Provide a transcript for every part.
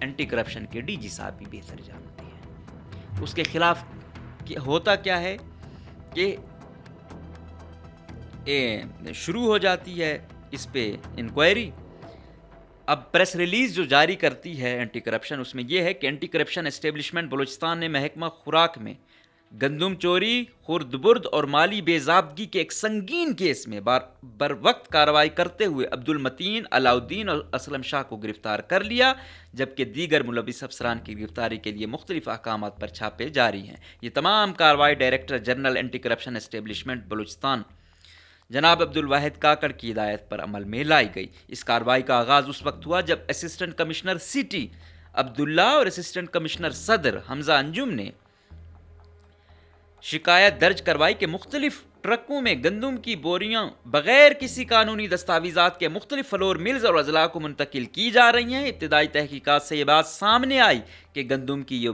Anti corruption کے D G صاحب بھی بہتر جانتے ہیں. اس کے خلاف ہوتا کیا ہے کہ شروع ہو جاتی ہے اس پہ انکوائری. اب پریس ریلیز جو جاری کرتی ہے اینٹی کرپشن، اس میں یہ ہے کہ اینٹی کرپشن اسٹیبلشمنٹ بلوچستان نے محکمہ خوراک میں گندم چوری، خرد برد اور مالی بے ضابطگی کے ایک سنگین کیس میں بر وقت کارروائی کرتے ہوئے عبدالمتین، علاؤالدین اور اسلم شاہ کو گرفتار کر لیا، جبکہ دیگر ملوث افسران کی گرفتاری کے لیے مختلف احکامات پر چھاپے جاری ہیں. یہ تمام کارروائی director general anti corruption establishment Balochistan جناب عبدالواحد کاکڑ کی ہدایت پر عمل میں لائی گئی. اس کارروائی کا آغاز اس وقت ہوا جب اسسٹنٹ کمشنر سٹی عبداللہ اور اسسٹنٹ کمشنر صدر حمزہ انجم نے شکایت درج کروائی کہ مختلف ٹرکوں میں گندم کی بوریاں بغیر کسی قانونی دستاویزات کے مختلف فلور ملز اور اضلاع کو منتقل کی جا رہی ہیں. ابتدائی تحقیقات سے یہ بات سامنے آئی کہ گندم کی یہ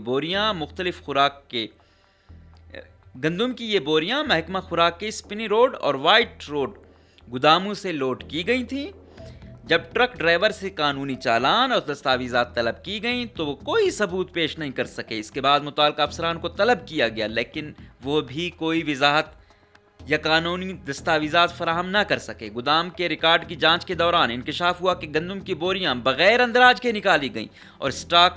بوریاں محکمہ خوراک کے اسپنی روڈ اور وائٹ روڈ گوداموں سے لوڈ کی گئی تھیں. جب ٹرک ڈرائیور سے قانونی چالان اور دستاویزات طلب کی گئیں تو وہ کوئی ثبوت پیش نہیں کر سکے. اس کے بعد متعلقہ افسران کو طلب کیا گیا، لیکن وہ بھی کوئی وضاحت یا قانونی دستاویزات فراہم نہ کر سکے. گودام کے ریکارڈ کی جانچ کے دوران انکشاف ہوا کہ گندم کی بوریاں بغیر اندراج کے نکالی گئیں اور اسٹاک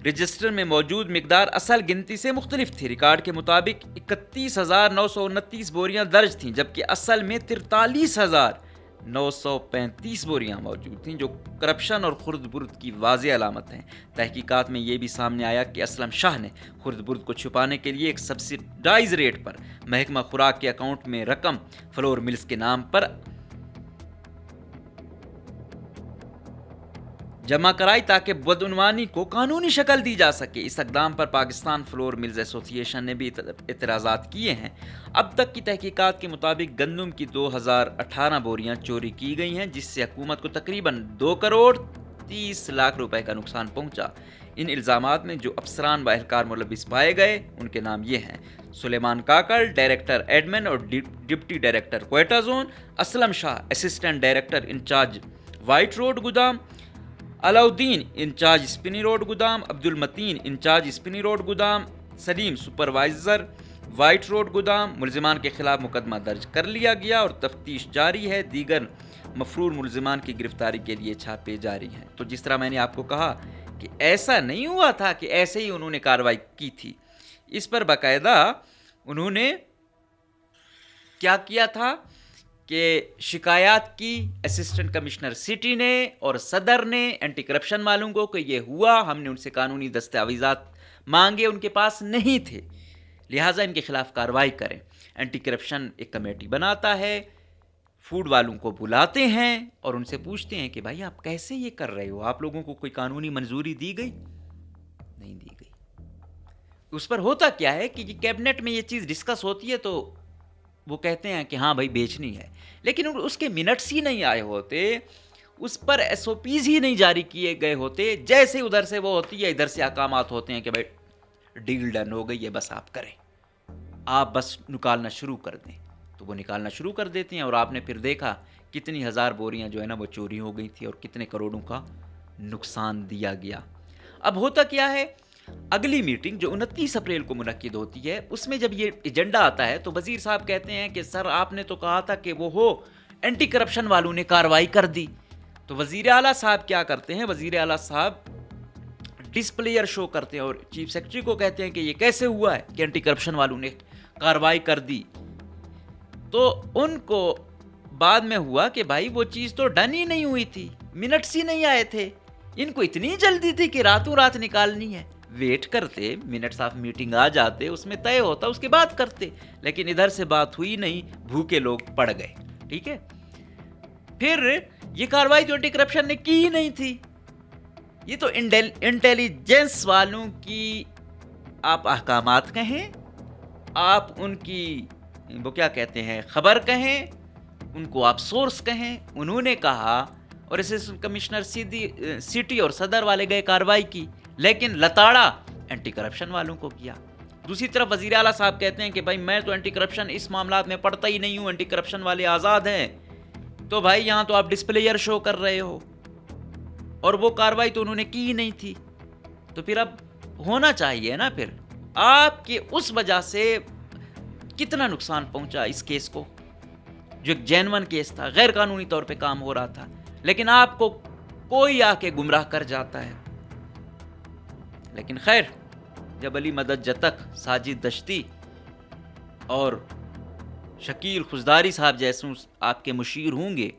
رجسٹر میں موجود مقدار اصل گنتی سے مختلف تھی. ریکارڈ کے مطابق 31,929 بوریاں درج تھیں، جبکہ اصل میں 43,935 بوریاں موجود تھیں، جو کرپشن اور خرد برد کی واضح علامت ہیں. تحقیقات میں یہ بھی سامنے آیا کہ اسلم شاہ نے خرد برد کو چھپانے کے لیے ایک سبسڈائز ریٹ پر محکمہ خوراک کے اکاؤنٹ میں رقم فلور ملز کے نام پر جمع کرائی تاکہ بدعنوانی کو قانونی شکل دی جا سکے. اس اقدام پر پاکستان فلور ملز ایسوسی ایشن نے بھی اعتراضات کیے ہیں. اب تک کی تحقیقات کے مطابق گندم کی 2018 بوریاں چوری کی گئی ہیں، جس سے حکومت کو تقریباً 2,30,00,000 روپے کا نقصان پہنچا. ان الزامات میں جو افسران و اہلکار ملوث پائے گئے ان کے نام یہ ہیں: سلیمان کاکڑ ڈائریکٹر ایڈمن اور deputy director Quetta zone, Aslam Shah assistant director incharge white road گودام، علاؤالدین انچارج اسپنی روڈ گودام، عبدالمتین انچارج اسپنی روڈ گودام، سلیم سپروائزر وائٹ روڈ گودام. ملزمان کے خلاف مقدمہ درج کر لیا گیا اور تفتیش جاری ہے. دیگر مفرور ملزمان کی گرفتاری کے لیے چھاپے جاری ہیں. تو جس طرح میں نے آپ کو کہا کہ ایسا نہیں ہوا تھا کہ ایسے ہی انہوں نے کارروائی کی تھی، اس پر باقاعدہ انہوں نے کیا کیا تھا کہ شکایات کی اسسٹنٹ کمشنر سٹی نے اور صدر نے اینٹی کرپشن والوں کو کہ یہ ہوا، ہم نے ان سے قانونی دستاویزات مانگے، ان کے پاس نہیں تھے، لہٰذا ان کے خلاف کارروائی کریں. اینٹی کرپشن ایک کمیٹی بناتا ہے، فوڈ والوں کو بلاتے ہیں اور ان سے پوچھتے ہیں کہ بھائی آپ کیسے یہ کر رہے ہو، آپ لوگوں کو کوئی قانونی منظوری دی گئی؟ نہیں دی گئی. اس پر ہوتا کیا ہے کہ کیبنٹ میں یہ چیز ڈسکس ہوتی ہے تو وہ کہتے ہیں کہ ہاں بھائی بیچنی ہے، لیکن اس کے منٹس ہی نہیں آئے ہوتے، اس پر ایس او پیز ہی نہیں جاری کیے گئے ہوتے. جیسے ادھر سے وہ ہوتی ہے، ادھر سے احکامات ہوتے ہیں کہ بھائی ڈیل ڈن ہو گئی ہے، بس آپ کریں، آپ بس نکالنا شروع کر دیں. تو وہ نکالنا شروع کر دیتے ہیں اور آپ نے پھر دیکھا کتنی ہزار بوریاں جو ہے نا وہ چوری ہو گئی تھی اور کتنے کروڑوں کا نقصان دیا گیا. اب ہوتا کیا ہے، اگلی میٹنگ جو 29 اپریل کو منعقد ہوتی ہے، اس میں جب یہ ایجنڈا آتا ہے تو وزیر صاحب کہتے ہیں کہ سر آپ نے تو کہا تھا کہ وہ اینٹی کرپشن والوں نے کارروائی کر دی. تو وزیر اعلیٰ صاحب کیا کرتے ہیں، وزیر اعلیٰ صاحب ڈسپلیئر شو کرتے ہیں اور چیف سیکرٹری کو کہتے ہیں کہ یہ کیسے ہوا ہے کہ اینٹی کرپشن والوں نے کارروائی کر دی. تو ان کو بعد میں ہوا کہ بھائی وہ چیز تو ڈن ہی نہیں ہوئی تھی، منٹس ہی نہیں آئے تھے، ان کو اتنی جلدی تھی کہ راتوں رات نکالنی ہے. ویٹ کرتے، منٹس آف میٹنگ آ جاتے، اس میں طے ہوتا، اس کے بعد کرتے، لیکن ادھر سے بات ہوئی نہیں، بھوکے لوگ پڑ گئے. ٹھیک ہے، پھر یہ کارروائی تو اینٹی کرپشن نے کی ہی نہیں تھی. یہ تو انٹیلیجنس والوں کی آپ احکامات کہیں، آپ ان کی وہ کیا کہتے ہیں خبر کہیں، ان کو آپ سورس کہیں. انہوں نے کہا اور اسسٹنٹ کمشنر سٹی اور صدر والے گئے کارروائی کی، لیکن لتاڑا اینٹی کرپشن والوں کو کیا. دوسری طرف وزیر اعلیٰ صاحب کہتے ہیں کہ بھائی میں تو اینٹی کرپشن اس معاملات میں پڑھتا ہی نہیں ہوں، اینٹی کرپشن والے آزاد ہیں. تو بھائی یہاں تو آپ ڈسپلیئر شو کر رہے ہو. اور وہ کارروائی تو انہوں نے کی ہی نہیں تھی. تو پھر اب ہونا چاہیے نا. پھر آپ کے اس وجہ سے کتنا نقصان پہنچا اس کیس کو, جو ایک جینون کیس تھا, غیر قانونی طور پہ کام ہو رہا تھا, لیکن آپ کو کوئی آ کے گمراہ کر جاتا ہے. لیکن خیر, جب علی مدد جتک, ساجد دشتی اور شکیل خزداری صاحب جیسے آپ کے مشیر ہوں گے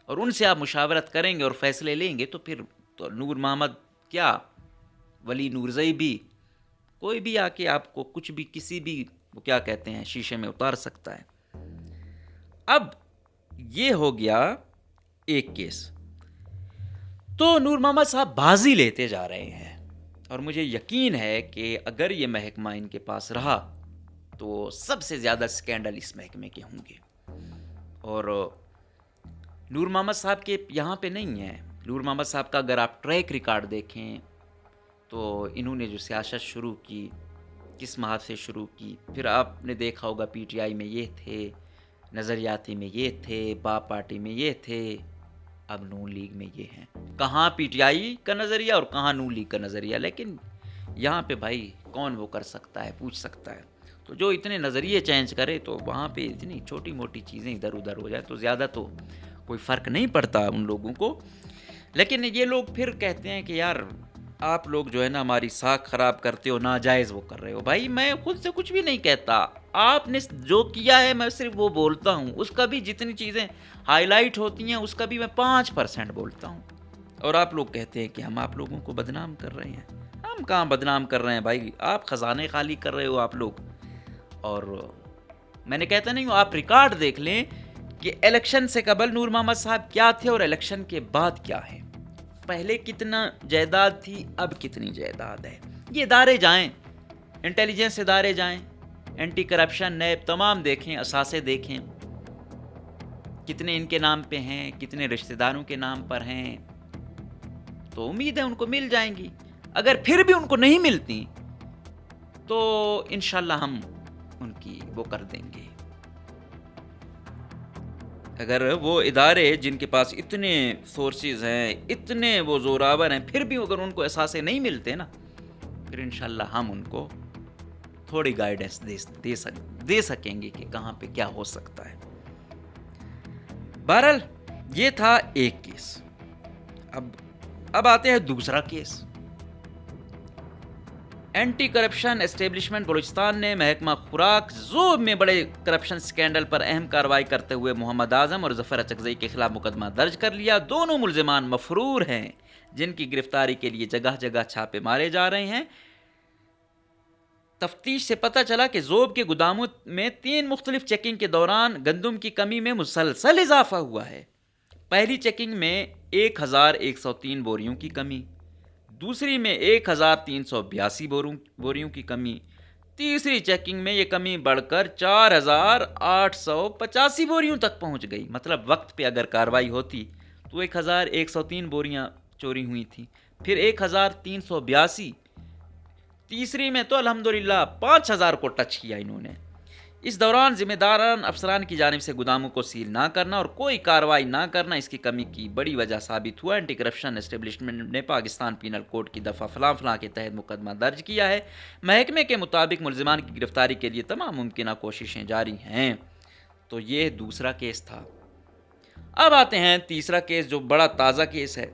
اور ان سے آپ مشاورت کریں گے اور فیصلے لیں گے, تو پھر تو نور محمد کیا, ولی نورزئی بھی, کوئی بھی آ کے آپ کو کچھ بھی, کسی بھی, وہ کیا کہتے ہیں, شیشے میں اتار سکتا ہے. اب یہ ہو گیا ایک کیس. تو نور محمد صاحب بازی لیتے جا رہے ہیں, اور مجھے یقین ہے کہ اگر یہ محکمہ ان کے پاس رہا تو سب سے زیادہ سکینڈل اس محکمے کے ہوں گے. اور نور محمد صاحب کے یہاں پہ نہیں ہے. نور محمد صاحب کا اگر آپ ٹریک ریکارڈ دیکھیں تو انہوں نے جو سیاست شروع کی, کس ماہ سے شروع کی, پھر آپ نے دیکھا ہوگا پی ٹی آئی میں یہ تھے, نظریاتی میں یہ تھے, باپ پارٹی میں یہ تھے, اب نون لیگ میں یہ ہیں. کہاں پی ٹی آئی کا نظریہ اور کہاں نون لیگ کا نظریہ, لیکن یہاں پہ بھائی کون وہ کر سکتا ہے, پوچھ سکتا ہے. تو جو اتنے نظریے چینج کرے تو وہاں پہ اتنی چھوٹی موٹی چیزیں ادھر ادھر ہو جائے تو زیادہ تو کوئی فرق نہیں پڑتا ان لوگوں کو. لیکن یہ لوگ پھر کہتے ہیں کہ یار آپ لوگ جو ہے نا ہماری ساکھ خراب کرتے ہو, ناجائز وہ کر رہے ہو. بھائی میں خود سے کچھ بھی نہیں کہتا, آپ نے جو کیا ہے میں صرف وہ بولتا ہوں. اس کا بھی جتنی چیزیں ہائی لائٹ ہوتی ہیں اس کا بھی میں 5% بولتا ہوں. اور آپ لوگ کہتے ہیں کہ ہم آپ لوگوں کو بدنام کر رہے ہیں. ہم کہاں بدنام کر رہے ہیں بھائی, آپ خزانے خالی کر رہے ہو آپ لوگ. اور میں نے کہتا نہیں ہوں, آپ ریکارڈ دیکھ لیں کہ الیکشن سے قبل نور محمد صاحب کیا تھے اور الیکشن کے بعد کیا ہے. پہلے کتنا جائیداد تھی, اب کتنی جائیداد ہے. یہ ادارے جائیں, انٹیلیجنس ادارے جائیں, اینٹی کرپشن, نیب, تمام دیکھیں, اثاثے دیکھیں, کتنے ان کے نام پہ ہیں, کتنے رشتہ داروں کے نام پر ہیں. تو امید ہے ان کو مل جائیں گی. اگر پھر بھی ان کو نہیں ملتی تو انشاءاللہ ہم ان کی وہ کر دیں گے. اگر وہ ادارے جن کے پاس اتنے سورسز ہیں, اتنے وہ زوراور ہیں, پھر بھی اگر ان کو اثاثے نہیں ملتے نا, پھر انشاءاللہ ہم ان کو تھوڑی گائیڈنس دے سکیں گے کہ کہاں پہ کیا ہو سکتا ہے. بہرحال یہ تھا ایک کیس. اب آتے ہیں دوسرا case. Anti corruption establishment Balochistan نے محکمہ خوراک ذوب میں بڑے کرپشن سکینڈل پر اہم کارروائی کرتے ہوئے محمد اعظم اور ظفر اچکزئی کے خلاف مقدمہ درج کر لیا. دونوں ملزمان مفرور ہیں جن کی گرفتاری کے لیے جگہ جگہ چھاپے مارے جا رہے ہیں. تفتیش سے پتہ چلا کہ ذوب کے گوداموں میں 3 مختلف چیکنگ کے دوران گندم کی کمی میں مسلسل اضافہ ہوا ہے. پہلی چیکنگ میں 1103 بوریوں کی کمی, دوسری میں 1382 بوریوں کی کمی, تیسری چیکنگ میں یہ کمی بڑھ کر 4885 بوریوں تک پہنچ گئی. مطلب وقت پہ اگر کارروائی ہوتی تو 1103 بوریاں چوری ہوئی تھیں, پھر 1382, تیسری میں تو الحمدللہ 5000 کو ٹچ کیا انہوں نے. اس دوران ذمہ داران افسران کی جانب سے گوداموں کو سیل نہ کرنا اور کوئی کارروائی نہ کرنا اس کی کمی کی بڑی وجہ ثابت ہوا. اینٹی کرپشن اسٹیبلشمنٹ نے پاکستان پینل کوڈ کی دفعہ فلاں فلاں کے تحت مقدمہ درج کیا ہے. محکمے کے مطابق ملزمان کی گرفتاری کے لیے تمام ممکنہ کوششیں جاری ہیں. تو یہ دوسرا کیس تھا. اب آتے ہیں تیسرا کیس جو بڑا تازہ کیس ہے,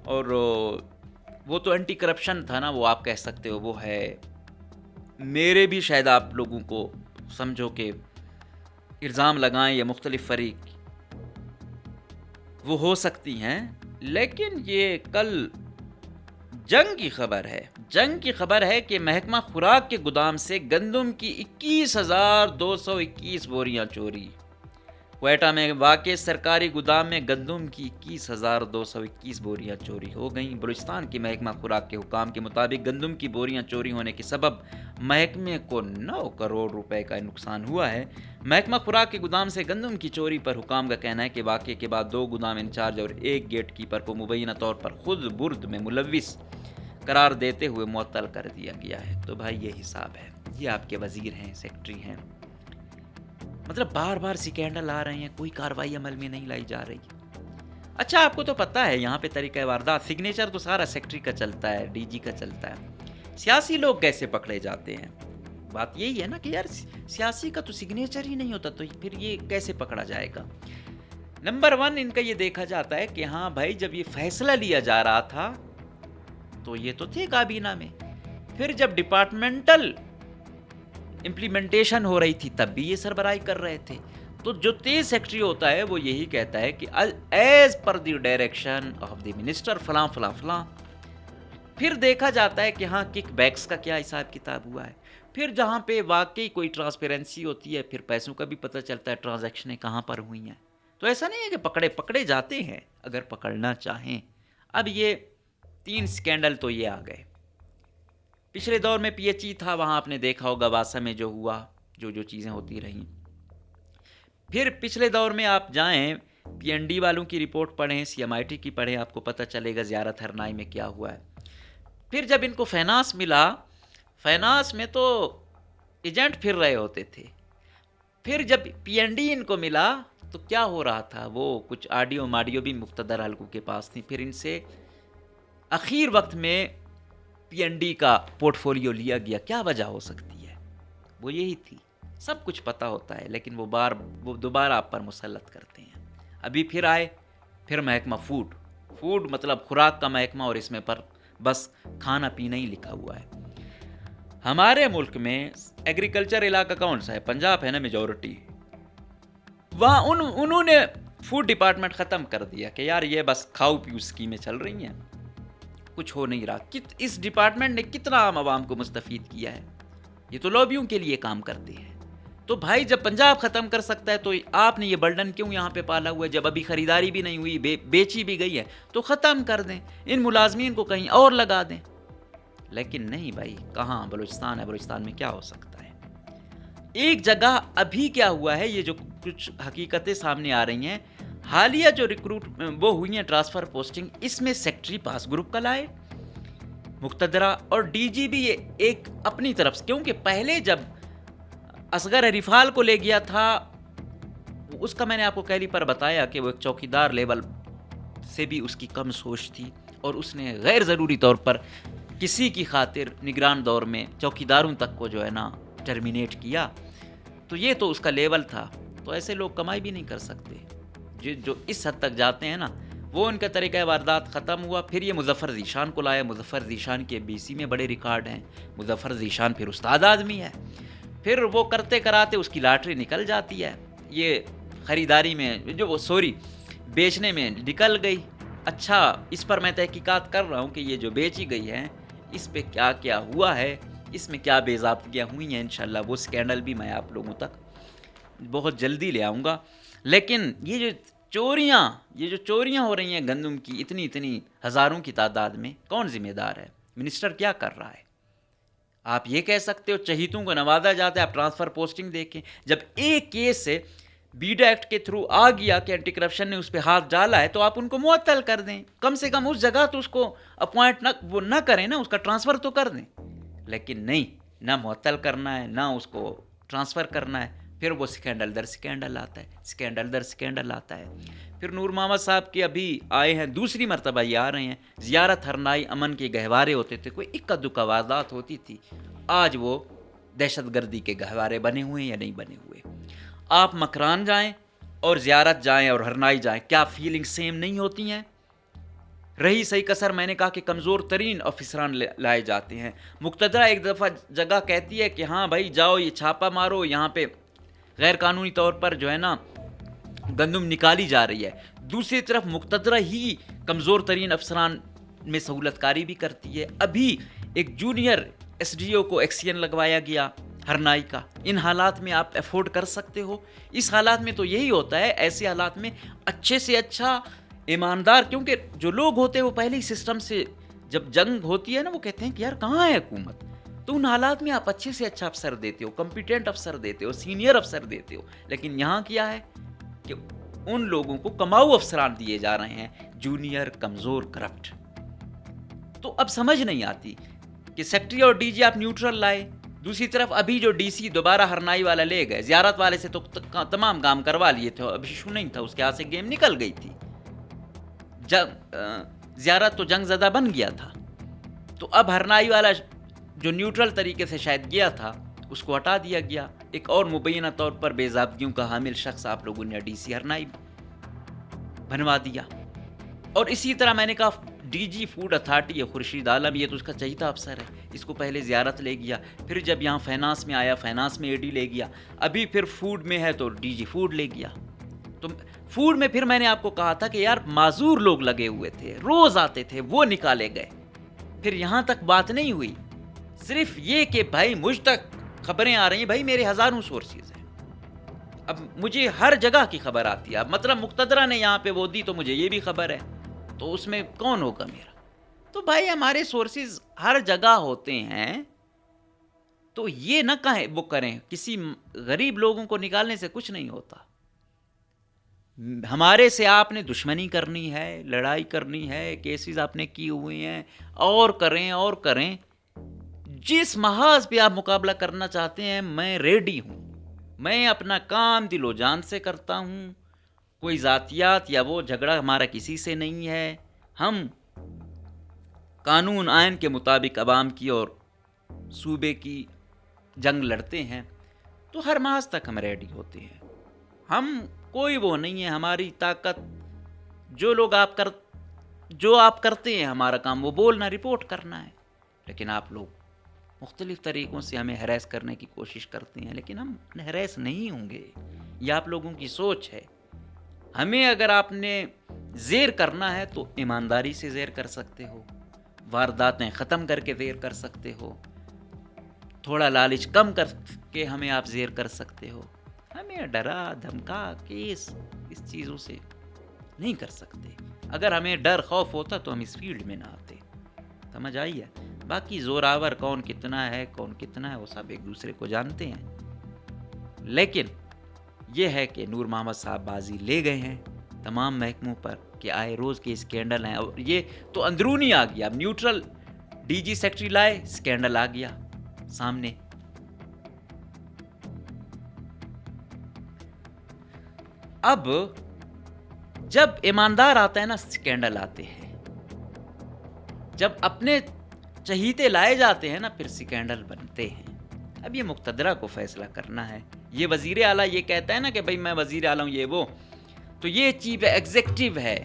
اور وہ تو اینٹی کرپشن تھا نا, وہ آپ کہہ سکتے ہو وہ ہے میرے بھی, شاید آپ لوگوں کو سمجھو کہ الزام لگائیں یا مختلف فریق وہ ہو سکتی ہیں, لیکن یہ کل جنگ کی خبر ہے کہ محکمہ خوراک کے گودام سے گندم کی 21,221 بوریاں چوری. کوئٹہ میں واقع سرکاری گودام میں گندم کی 21,221 بوریاں چوری ہو گئیں. بلوچستان کی محکمہ خوراک کے حکام کے مطابق گندم کی بوریاں چوری ہونے کے سبب محکمے کو 9 کروڑ روپے کا نقصان ہوا ہے. محکمہ خوراک کے گودام سے گندم کی چوری پر حکام کا کہنا ہے کہ واقعے کے بعد 2 گودام انچارج اور 1 گیٹ کیپر کو مبینہ طور پر خود برد میں ملوث قرار دیتے ہوئے معطل کر دیا گیا ہے. تو بھائی یہ حساب ہے, یہ آپ کے وزیر ہیں, سیکٹری ہیں, مطلب بار بار سکینڈل آ رہے ہیں, کوئی کارروائی عمل میں نہیں لائی جا رہی. اچھا آپ کو تو پتہ ہے یہاں پہ طریقہ واردات، سگنیچر تو سارا سیکٹری کا چلتا ہے، ڈی جی کا چلتا ہے، سیاسی لوگ کیسے پکڑے جاتے ہیں؟ بات یہی ہے نا کہ یار سیاسی کا تو سگنیچر ہی نہیں ہوتا، تو پھر یہ کیسے پکڑا جائے گا؟ نمبر 1 ان کا یہ دیکھا جاتا ہے کہ ہاں بھائی جب یہ فیصلہ لیا جا رہا تھا تو یہ تو تھے کابینہ میں، پھر جب ڈپارٹمنٹل امپلیمنٹیشن ہو رہی تھی تب بھی یہ سربراہی کر رہے تھے. تو جو تیز سیکٹری ہوتا ہے وہ یہی کہتا ہے کہ as per the direction of the minister فلاں فلاں فلاں. پھر دیکھا جاتا ہے کہ ہاں کک بیکس کا کیا حساب کتاب ہوا ہے، پھر جہاں پہ واقعی کوئی ٹرانسپیرنسی ہوتی ہے پھر پیسوں کا بھی پتہ چلتا ہے ٹرانزیکشنیں کہاں پر ہوئی ہیں. تو ایسا نہیں ہے کہ پکڑے جاتے ہیں اگر پکڑنا چاہیں. اب یہ 3 سکینڈل تو یہ آ گئے. پچھلے دور میں پی ایچ ای تھا، وہاں آپ نے دیکھا ہوگا واسا میں جو ہوا، جو چیزیں ہوتی رہیں. پھر پچھلے دور میں آپ جائیں پی این ڈی والوں کی رپورٹ پڑھیں، سی ایم آئی ٹی کی پڑھیں، آپ کو پتہ چلے گا زیارت ہرنائی میں کیا ہوا ہے. پھر جب ان کو فائنانس ملا، فائنانس میں تو ایجنٹ پھر رہے ہوتے تھے. پھر جب پی این ڈی ان کو ملا تو کیا ہو رہا تھا، وہ کچھ آڈیو ماڈیو بھی مقتدر حلقوں کے پاس تھی. پھر ان سے اخیر وقت میں پی این ڈی کا پورٹ فولیو لیا گیا. کیا وجہ ہو سکتی ہے؟ وہ یہی تھی. سب کچھ پتہ ہوتا ہے لیکن وہ دوبارہ آپ پر مسلط کرتے ہیں. ابھی پھر آئے، پھر محکمہ فوڈ مطلب خوراک کا محکمہ، اور اس میں پر بس کھانا پینا ہی لکھا ہوا ہے. ہمارے ملک میں ایگریکلچر علاقہ کون سا ہے؟ پنجاب ہے نا میجورٹی. وہاں انہوں نے فوڈ ڈپارٹمنٹ ختم کر دیا کہ یار یہ بس کھاؤ پیو اسکیمیں چل رہی ہیں، کچھ ہو نہیں رہا. اس ڈپارٹمنٹ نے کتنا عام عوام کو مستفید کیا ہے. یہ تو لوبیوں کے لیے کام کرتے ہیں. تو بھائی جب پنجاب ختم کر سکتا ہے تو آپ نے یہ برڈن کیوں یہاں پہ پالا ہوا ہے؟ جب ابھی خریداری بھی نہیں ہوئی، بیچی بھی گئی ہے تو ختم کر دیں، ان ملازمین کو کہیں اور لگا دیں. لیکن نہیں بھائی، کہاں بلوچستان ہے، بلوچستان میں کیا ہو سکتا ہے؟ ایک جگہ ابھی کیا ہوا ہے، یہ جو کچھ حقیقتیں سامنے آ رہی ہیں، حالیہ جو ریکروٹ وہ ہوئی ہیں ٹرانسفر پوسٹنگ، اس میں سیکٹری پاس گروپ کا لائے مقتدرہ، اور ڈی جی بھی ایک اپنی طرف سے. کیونکہ پہلے جب اصغر عریفال کو لے گیا تھا، اس کا میں نے آپ کو کیلی پر بتایا کہ وہ ایک چوکیدار لیول سے بھی اس کی کم سوچ تھی، اور اس نے غیر ضروری طور پر کسی کی خاطر نگران دور میں چوکیداروں تک کو جو ہے نا ٹرمینیٹ کیا. تو یہ تو اس کا لیول تھا. تو ایسے لوگ کمائی بھی نہیں کر سکتے جو اس حد تک جاتے ہیں نا. وہ ان کا طریقہ واردات ختم ہوا. پھر یہ مظفر ذیشان کو لایا. مظفر ذیشان کے بی سی میں بڑے ریکارڈ ہیں. مظفر ذیشان پھر استاد آدمی ہے. پھر وہ کرتے کراتے اس کی لاٹری نکل جاتی ہے. یہ خریداری میں بیچنے میں نکل گئی. اچھا اس پر میں تحقیقات کر رہا ہوں کہ یہ جو بیچی گئی ہے اس پہ کیا کیا ہوا ہے، اس میں کیا بے ضابطگیاں ہوئی ہیں. انشاءاللہ وہ سکینڈل بھی میں آپ لوگوں تک بہت جلدی لے آؤں گا. لیکن یہ جو چوریاں ہو رہی ہیں گندم کی اتنی ہزاروں کی تعداد میں، کون ذمہ دار ہے؟ منسٹر کیا کر رہا ہے؟ آپ یہ کہہ سکتے ہو چہیتوں کو نوازا جاتا ہے. آپ ٹرانسفر پوسٹنگ دیکھیں، جب ایک کیس سے بیڈا ایکٹ کے تھرو آ گیا کہ اینٹی کرپشن نے اس پہ ہاتھ ڈالا ہے تو آپ ان کو معطل کر دیں. کم سے کم اس جگہ تو اس کو اپوائنٹ نہ کریں نا، اس کا ٹرانسفر تو کر دیں. لیکن نہیں، نہ معطل کرنا ہے نہ اس کو ٹرانسفر کرنا ہے. پھر وہ سکینڈل در سکینڈل آتا ہے. پھر نور محمد صاحب کے ابھی آئے ہیں، دوسری مرتبہ یہ آ رہے ہیں. زیارت ہرنائی امن کے گہوارے ہوتے تھے، کوئی اکا دکا واردات ہوتی تھی. آج وہ دہشت گردی کے گہوارے بنے ہوئے یا نہیں بنے ہوئے. آپ مکران جائیں اور زیارت جائیں اور ہرنائی جائیں، کیا فیلنگ سیم نہیں ہوتی ہیں؟ رہی صحیح کسر میں نے کہا کہ کمزور ترین افسران لائے جاتے ہیں. مقتدرہ ایک دفعہ جگہ کہتی ہے کہ ہاں بھائی جاؤ یہ چھاپا مارو، یہاں پہ غیر قانونی طور پر جو ہے نا گندم نکالی جا رہی ہے. دوسری طرف مقتدرہ ہی کمزور ترین افسران میں سہولت کاری بھی کرتی ہے. ابھی ایک جونیئر ایس ڈی او کو ایکسین لگوایا گیا ہرنائی کا. ان حالات میں آپ افورڈ کر سکتے ہو؟ اس حالات میں تو یہی ہوتا ہے. ایسے حالات میں اچھے سے اچھا ایماندار، کیونکہ جو لوگ ہوتے ہیں وہ پہلے ہی سسٹم سے، جب جنگ ہوتی ہے نا وہ کہتے ہیں کہ یار کہاں ہے حکومت. تو ان حالات میں آپ اچھے سے اچھا افسر دیتے ہو، کمپیٹنٹ افسر دیتے ہو، سینئر افسر دیتے ہو. لیکن یہاں کیا ہے کہ ان لوگوں کو کماؤ افسران دیے جا رہے ہیں، جونیئر، کمزور، کرپٹ. تو اب سمجھ نہیں آتی کہ سیکٹری اور ڈی جی آپ نیوٹرل لائے. دوسری طرف ابھی جو ڈی سی دوبارہ ہرنائی والا لے گئے، زیارت والے سے تو تمام کام کروا لیے تھے، ابھی ایشو نہیں تھا، اس کے ہاتھ سے گیم نکل گئی تھی. زیارت تو جنگ زدہ بن گیا تھا، تو اب ہرنائی والا جو نیوٹرل طریقے سے شاید گیا تھا اس کو ہٹا دیا گیا، ایک اور مبینہ طور پر بے ضابطگیوں کا حامل شخص آپ لوگوں نے ڈی سی ہرنائی بنوا دیا۔ اور اسی طرح میں نے کہا ڈی جی فوڈ اتھارٹی ہے خورشید عالم، یہ تو اس کا چہیتا افسر ہے، اس کو پہلے زیارت لے گیا، پھر جب یہاں فائنانس میں آیا فائنانس میں اے ڈی لے گیا، ابھی پھر فوڈ میں ہے تو ڈی جی فوڈ لے گیا۔ تو فوڈ میں پھر میں نے آپ کو کہا تھا کہ یار معذور لوگ لگے ہوئے تھے، روز آتے تھے، وہ نکالے گئے۔ پھر یہاں تک بات نہیں ہوئی، صرف یہ کہ بھائی مجھ تک خبریں آ رہی ہیں، بھائی میرے ہزاروں سورسز ہیں، اب مجھے ہر جگہ کی خبر آتی ہے، اب مطلب مقتدرہ نے یہاں پہ وہ دی تو مجھے یہ بھی خبر ہے، تو اس میں کون ہوگا میرا؟ تو بھائی ہمارے سورسز ہر جگہ ہوتے ہیں، تو یہ نہ کہیں وہ کریں، کسی غریب لوگوں کو نکالنے سے کچھ نہیں ہوتا۔ ہمارے سے آپ نے دشمنی کرنی ہے، لڑائی کرنی ہے، کیسز آپ نے کی ہوئے ہیں، اور کریں، جس محاذ پہ آپ مقابلہ کرنا چاہتے ہیں میں ریڈی ہوں، میں اپنا کام دل و جان سے کرتا ہوں، کوئی ذاتیات یا وہ جھگڑا ہمارا کسی سے نہیں ہے، ہم قانون آئین کے مطابق عوام کی اور صوبے کی جنگ لڑتے ہیں، تو ہر محاذ تک ہم ریڈی ہوتے ہیں، ہم کوئی وہ نہیں ہے، ہماری طاقت جو آپ کرتے ہیں ہمارا کام وہ بولنا رپورٹ کرنا ہے، لیکن آپ لوگ مختلف طریقوں سے ہمیں ہراس کرنے کی کوشش کرتے ہیں، لیکن ہم ہراس نہیں ہوں گے، یہ آپ لوگوں کی سوچ ہے۔ ہمیں اگر آپ نے زیر کرنا ہے تو ایمانداری سے زیر کر سکتے ہو، وارداتیں ختم کر کے زیر کر سکتے ہو، تھوڑا لالچ کم کر کے ہمیں آپ زیر کر سکتے ہو، ہمیں ڈرا دھمکا کیس اس چیزوں سے نہیں کر سکتے۔ اگر ہمیں ڈر خوف ہوتا تو ہم اس فیلڈ میں نہ آتے، سمجھ آئی ہے؟ باقی زوراور کون کتنا ہے وہ سب ایک دوسرے کو جانتے ہیں، لیکن یہ ہے کہ نور محمد صاحب بازی لے گئے ہیں تمام محکموں پر کہ آئے روز کے اسکینڈل ہیں، اور یہ تو اندرونی آ گیا، اب نیوٹرل ڈی جی سیکٹری لائے، اسکینڈل آ گیا سامنے۔ اب جب ایماندار آتا ہے نا اسکینڈل آتے ہیں، جب اپنے چہیتے لائے جاتے ہیں نا پھر اسکینڈل بنتے ہیں۔ اب یہ مقتدرہ کو فیصلہ کرنا ہے، یہ وزیر اعلیٰ یہ کہتا ہے نا کہ بھائی میں وزیر اعلیٰ ہوں یہ وہ، تو یہ چیف ایگزیکٹو ہے،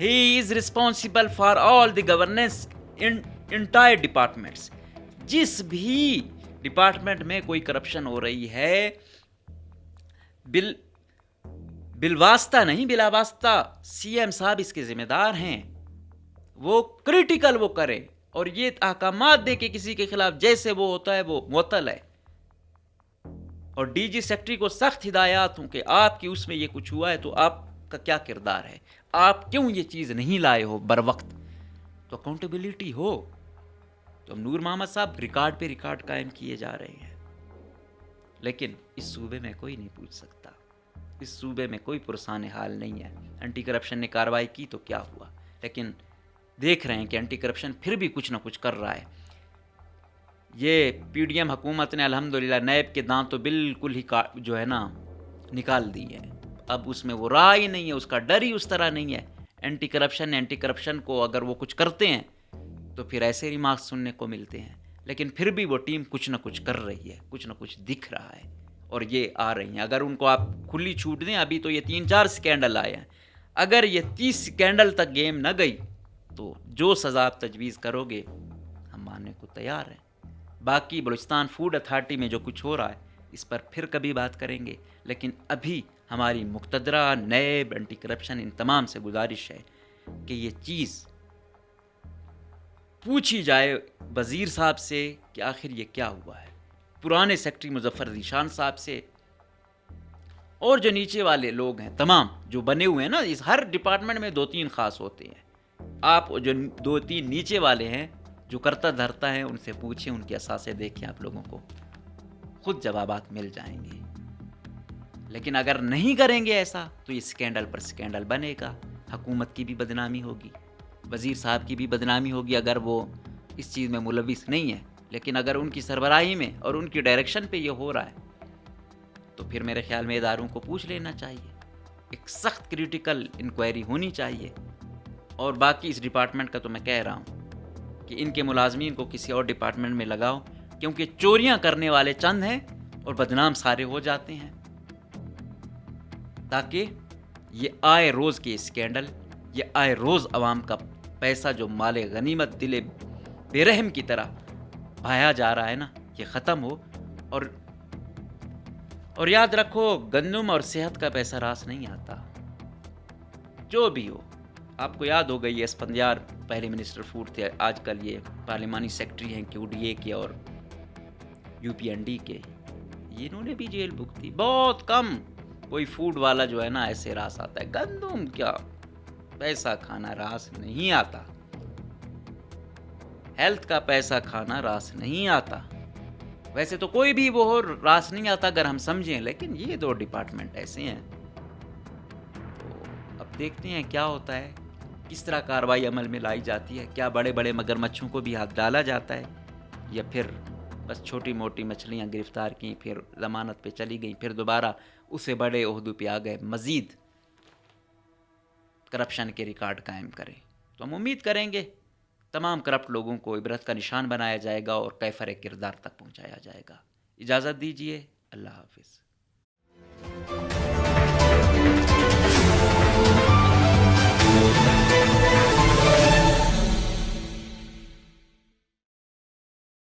he is responsible for all the governance in entire departments, جس بھی ڈپارٹمنٹ میں کوئی کرپشن ہو رہی ہے بالواسطہ نہیں بلا واسطہ سی ایم صاحب اس کے ذمہ دار ہیں، وہ کریٹیکل وہ کرے اور یہ احکامات دے کہ کسی کے خلاف جیسے وہ ہوتا ہے وہ معطل ہے، اور ڈی جی سیکٹری کو سخت ہدایات ہوں کہ آپ کی اس میں یہ کچھ ہوا ہے تو آپ کا کیا کردار ہے، آپ کیوں یہ چیز نہیں لائے ہو بر وقت، تو اکاؤنٹیبلٹی ہو۔ تو اب نور محمد صاحب ریکارڈ پہ ریکارڈ قائم کیے جا رہے ہیں، لیکن اس صوبے میں کوئی نہیں پوچھ سکتا، اس صوبے میں کوئی پرسان حال نہیں ہے۔ اینٹی کرپشن نے کارروائی کی تو کیا ہوا، لیکن دیکھ رہے ہیں کہ اینٹی کرپشن پھر بھی کچھ نہ کچھ کر رہا ہے۔ یہ پی ڈی ایم حکومت نے الحمدللہ نیب کے دانت تو بالکل ہی جو ہے نا نکال دی ہے، اب اس میں وہ راہ ہی نہیں ہے، اس کا ڈر ہی اس طرح نہیں ہے۔ اینٹی کرپشن کو اگر وہ کچھ کرتے ہیں تو پھر ایسے ریمارکس سننے کو ملتے ہیں، لیکن پھر بھی وہ ٹیم کچھ نہ کچھ کر رہی ہے، کچھ نہ کچھ دکھ رہا ہے، اور یہ آ رہی ہیں۔ اگر ان کو آپ کھلی چھوٹ دیں، ابھی تو یہ 3-4 سکینڈل آئے ہیں، اگر یہ 30 سکینڈل تک گیم نہ گئی تو جو سزا آپ تجویز کرو گے ہم ماننے کو تیار ہیں۔ باقی بلوچستان فوڈ اتھارٹی میں جو کچھ ہو رہا ہے اس پر پھر کبھی بات کریں گے، لیکن ابھی ہماری مقتدرہ نیب اینٹی کرپشن ان تمام سے گزارش ہے کہ یہ چیز پوچھی جائے وزیر صاحب سے کہ آخر یہ کیا ہوا ہے، پرانے سیکٹری مظفر ذیشان صاحب سے، اور جو نیچے والے لوگ ہیں تمام جو بنے ہوئے ہیں نا، اس ہر ڈپارٹمنٹ میں 2-3 خاص ہوتے ہیں، آپ جو 2-3 نیچے والے ہیں جو کرتا دھرتا ہے ان سے پوچھیں، ان کے اثاثے دیکھیں، آپ لوگوں کو خود جوابات مل جائیں گے۔ لیکن اگر نہیں کریں گے ایسا تو یہ سکینڈل پر سکینڈل بنے گا، حکومت کی بھی بدنامی ہوگی، وزیر صاحب کی بھی بدنامی ہوگی اگر وہ اس چیز میں ملوث نہیں ہے، لیکن اگر ان کی سربراہی میں اور ان کی ڈائریکشن پہ یہ ہو رہا ہے تو پھر میرے خیال میں اداروں کو پوچھ لینا چاہیے، ایک سخت کریٹیکل انکوائری ہونی چاہیے اور باقی اس ڈپارٹمنٹ کا تو میں کہہ رہا ہوں کہ ان کے ملازمین کو کسی اور ڈپارٹمنٹ میں لگاؤ، کیونکہ چوریاں کرنے والے چند ہیں اور بدنام سارے ہو جاتے ہیں، تاکہ یہ آئے روز کے اسکینڈل، یہ آئے روز عوام کا پیسہ جو مال غنیمت دل بے رحم کی طرح بہایا جا رہا ہے نا، یہ ختم ہو۔ اور یاد رکھو، گندم اور صحت کا پیسہ راس نہیں آتا، جو بھی ہو۔ آپ کو یاد ہوگا یہ اسفندیار پہلے منسٹر فوڈ تھے، آج کل یہ پارلیمانی سیکرٹری ہیں کیو ڈی اے کے اور یو پی این ڈی کے، انہوں نے بھی جیل بھگتی۔ بہت کم کوئی فوڈ والا جو ہے نا ایسے راس آتا ہے، گندم کیا پیسہ کھانا راس نہیں آتا، ہیلتھ کا پیسہ کھانا راس نہیں آتا۔ ویسے تو کوئی بھی وہ ہو راس نہیں آتا اگر ہم سمجھیں، لیکن یہ دو ڈپارٹمنٹ ایسے ہیں۔ تو اب دیکھتے ہیں کیا ہوتا ہے، کس طرح کارروائی عمل میں لائی جاتی ہے، کیا بڑے بڑے مگرمچھوں کو بھی ہاتھ ڈالا جاتا ہے، یا پھر بس چھوٹی موٹی مچھلیاں گرفتار کیں، پھر ضمانت پہ چلی گئیں، پھر دوبارہ اسے بڑے عہدوں پہ آ گئے، مزید کرپشن کے ریکارڈ قائم کریں۔ تو ہم امید کریں گے تمام کرپٹ لوگوں کو عبرت کا نشان بنایا جائے گا اور کیفر کردار تک پہنچایا جائے گا۔ اجازت دیجیے، اللہ حافظ۔